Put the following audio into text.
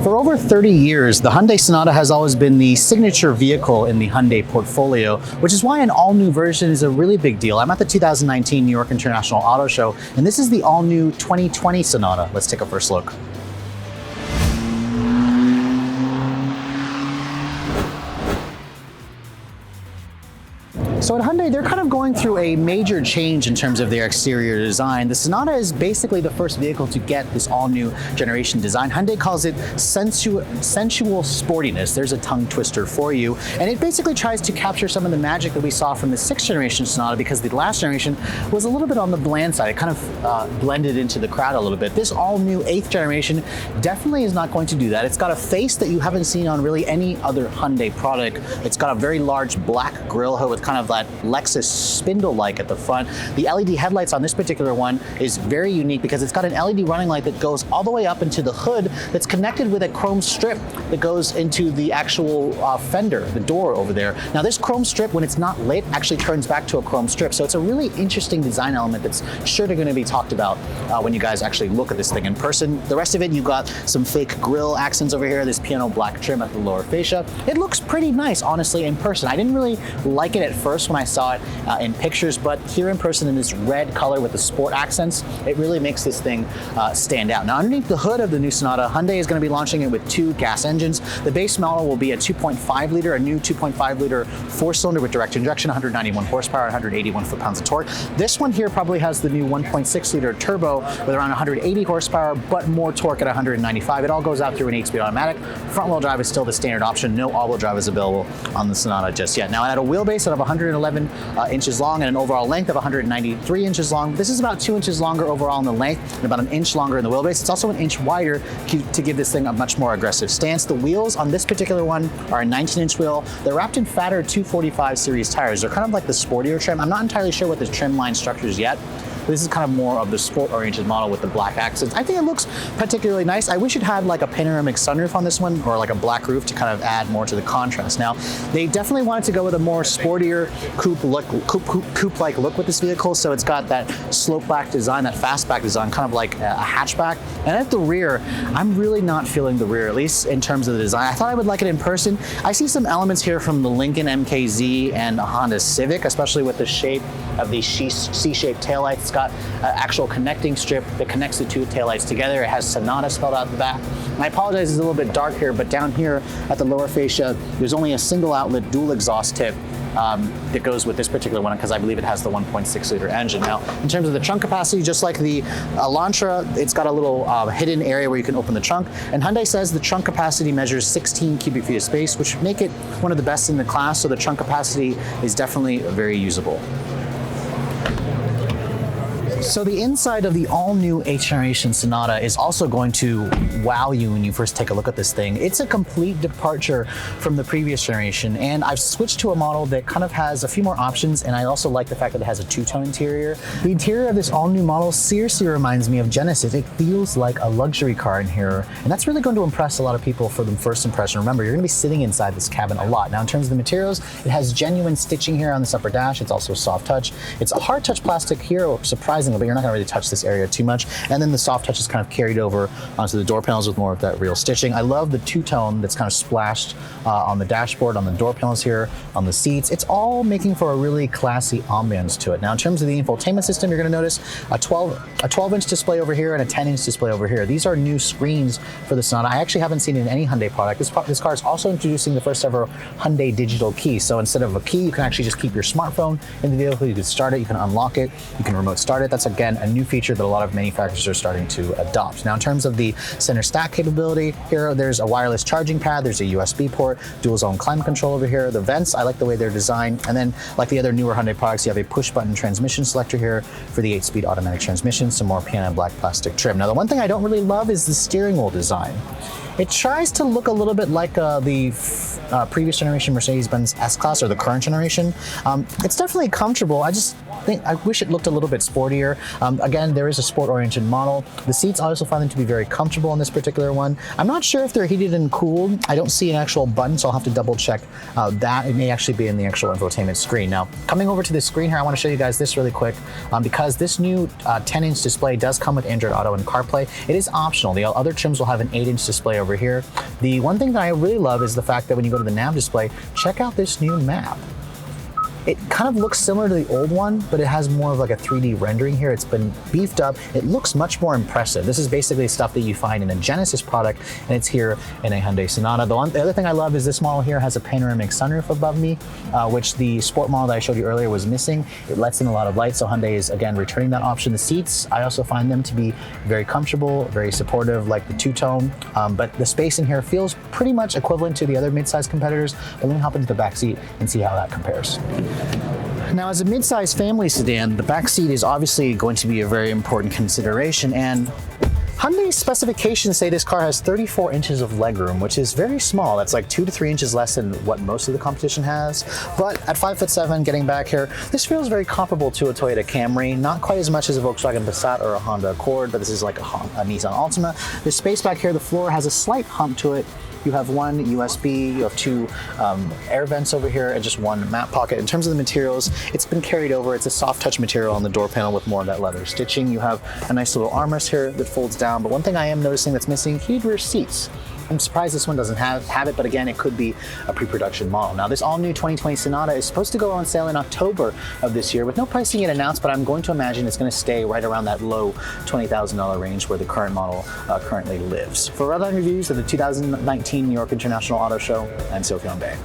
For over 30 years, the Hyundai Sonata has always been the signature vehicle in the Hyundai portfolio, which is why an all-new version is a really big deal. I'm at the 2019 New York International Auto Show, and this is the all-new 2020 Sonata. Let's take a first look. So at Hyundai, they're kind of going through a major change in terms of their exterior design. The Sonata is basically the first vehicle to get this all-new generation design. Hyundai calls it sensual sportiness. There's a tongue twister for you. And it basically tries to capture some of the magic that we saw from the 6th generation Sonata, because the last generation was a little bit on the bland side. It kind of blended into the crowd a little bit. This all-new 8th generation definitely is not going to do that. It's got a face that you haven't seen on really any other Hyundai product. It's got a very large black grille hood with kind of that Lexus spindle-like at the front. The LED headlights on this particular one is very unique because it's got an LED running light that goes all the way up into the hood that's connected with a chrome strip that goes into the actual fender, the door over there. Now this chrome strip, when it's not lit, actually turns back to a chrome strip. So it's a really interesting design element that's sure to going to be talked about when you guys actually look at this thing in person. The rest of it, you've got some fake grille accents over here, this piano black trim at the lower fascia. It looks pretty nice, honestly, in person. I didn't really like it at first when I saw it in pictures, but here in person in this red color with the sport accents, it really makes this thing stand out. Now underneath the hood of the new Sonata, Hyundai is going to be launching it with 2 gas engines. The base model will be a 2.5 liter, a new 2.5 liter 4-cylinder with direct injection, 191 horsepower, 181 foot-pounds of torque. This one here probably has the new 1.6 liter turbo with around 180 horsepower, but more torque at 195. It all goes out through an 8-speed automatic. Front-wheel drive is still the standard option. No all-wheel drive is available on the Sonata just yet. Now at a wheelbase of 111 inches long and an overall length of 193 inches long. This is about 2 inches longer overall in the length and about an inch longer in the wheelbase. It's also an inch wider to give this thing a much more aggressive stance. The wheels on this particular one are a 19-inch wheel. They're wrapped in fatter 245 series tires. They're kind of like the sportier trim. I'm not entirely sure what the trim line structure is yet. This is kind of more of the sport-oriented model with the black accents. I think it looks particularly nice. I wish it had like a panoramic sunroof on this one, or like a black roof to kind of add more to the contrast. Now, they definitely wanted to go with a more sportier coupe-like look with this vehicle, so it's got that slope-back design, that fastback design, kind of like a hatchback. And at the rear, I'm really not feeling the rear, at least in terms of the design. I thought I would like it in person. I see some elements here from the Lincoln MKZ and a Honda Civic, especially with the shape of the C-shaped taillights. It's got an actual connecting strip that connects the 2 taillights together. It has Sonata spelled out the back. And I apologize, it's a little bit dark here, but down here at the lower fascia, there's only a single outlet dual exhaust tip that goes with this particular one, because I believe it has the 1.6 liter engine. Now, in terms of the trunk capacity, just like the Elantra, it's got a little hidden area where you can open the trunk. And Hyundai says the trunk capacity measures 16 cubic feet of space, which make it one of the best in the class. So the trunk capacity is definitely very usable. So the inside of the all-new 8th generation Sonata is also going to wow you when you first take a look at this thing. It's a complete departure from the previous generation, and I've switched to a model that kind of has a few more options, and I also like the fact that it has a 2-tone interior. The interior of this all-new model seriously reminds me of Genesis. It feels like a luxury car in here, and that's really going to impress a lot of people for the first impression. Remember, you're going to be sitting inside this cabin a lot. Now, in terms of the materials, it has genuine stitching here on this upper dash. It's also soft touch. It's a hard touch plastic here, surprisingly, but you're not going to really touch this area too much. And then the soft touch is kind of carried over onto the door panels with more of that real stitching. I love the 2-tone that's kind of splashed on the dashboard, on the door panels here, on the seats. It's all making for a really classy ambiance to it. Now, in terms of the infotainment system, you're going to notice a 12-inch display over here and a 10-inch display over here. These are new screens for the Sonata. I actually haven't seen it in any Hyundai product. This car is also introducing the first ever Hyundai digital key. So instead of a key, you can actually just keep your smartphone in the vehicle. You can start it, you can unlock it, you can remote start it. That's, again, a new feature that a lot of manufacturers are starting to adopt. Now, in terms of the center stack capability, here there's a wireless charging pad, there's a USB port, dual zone climate control over here. The vents, I like the way they're designed. And then, like the other newer Hyundai products, you have a push button transmission selector here for the 8-speed automatic transmission, some more piano black plastic trim. Now, the one thing I don't really love is the steering wheel design. It tries to look a little bit like the previous generation Mercedes-Benz S-Class, or the current generation. It's definitely comfortable. I wish it looked a little bit sportier. Again, there is a sport-oriented model. The seats, I also find them to be very comfortable on this particular one. I'm not sure if they're heated and cooled. I don't see an actual button, so I'll have to double check that. It may actually be in the actual infotainment screen. Now, coming over to this screen here, I want to show you guys this really quick, because this new 10-inch display does come with Android Auto and CarPlay. It is optional. The other trims will have an 8-inch display over here. The one thing that I really love is the fact that when you go to the nav display, check out this new map. It kind of looks similar to the old one, but it has more of like a 3D rendering here. It's been beefed up. It looks much more impressive. This is basically stuff that you find in a Genesis product, and it's here in a Hyundai Sonata. The other thing I love is this model here has a panoramic sunroof above me, which the sport model that I showed you earlier was missing. It lets in a lot of light, so Hyundai is again returning that option. The seats, I also find them to be very comfortable, very supportive, like the two-tone, but the space in here feels pretty much equivalent to the other midsize competitors. But let me hop into the back seat and see how that compares. Now, as a midsize family sedan, the back seat is obviously going to be a very important consideration, and Hyundai's specifications say this car has 34 inches of legroom, which is very small. That's like 2 to 3 inches less than what most of the competition has. But at 5'7", getting back here, this feels very comparable to a Toyota Camry, not quite as much as a Volkswagen Passat or a Honda Accord, but this is like a Nissan Altima. The space back here, the floor has a slight hump to it. You have one USB, you have two air vents over here, and just one map pocket. In terms of the materials, it's been carried over. It's a soft touch material on the door panel with more of that leather stitching. You have a nice little armrest here that folds down, but one thing I am noticing that's missing, heated rear seats. I'm surprised this one doesn't have it, but again, it could be a pre-production model. Now, this all-new 2020 Sonata is supposed to go on sale in October of this year with no pricing yet announced, but I'm going to imagine it's going to stay right around that low $20,000 range where the current model currently lives. For Redline reviews of the 2019 New York International Auto Show, I'm Hyundai.